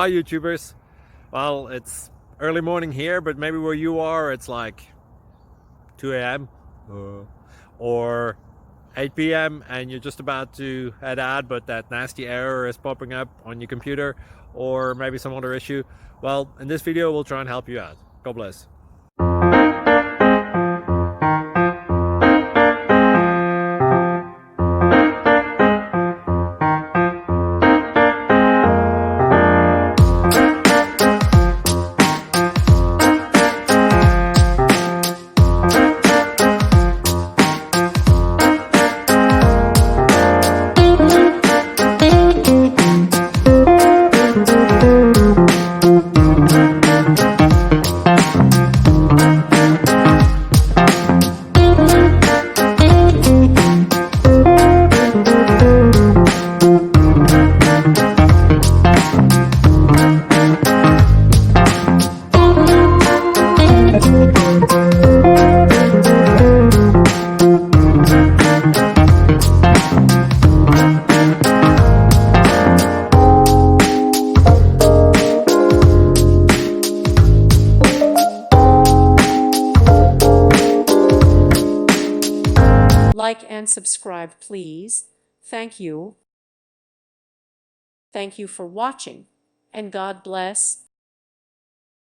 Hi YouTubers. Well, it's early morning here, but maybe where you are it's like 2 a.m. or 8 p.m. and you're just about to head out, but that nasty error is popping up on your computer, or maybe some other issue. Well, in this video we'll try and help you out. God bless. Like and subscribe, please. Thank you. Thank you for watching, and God bless.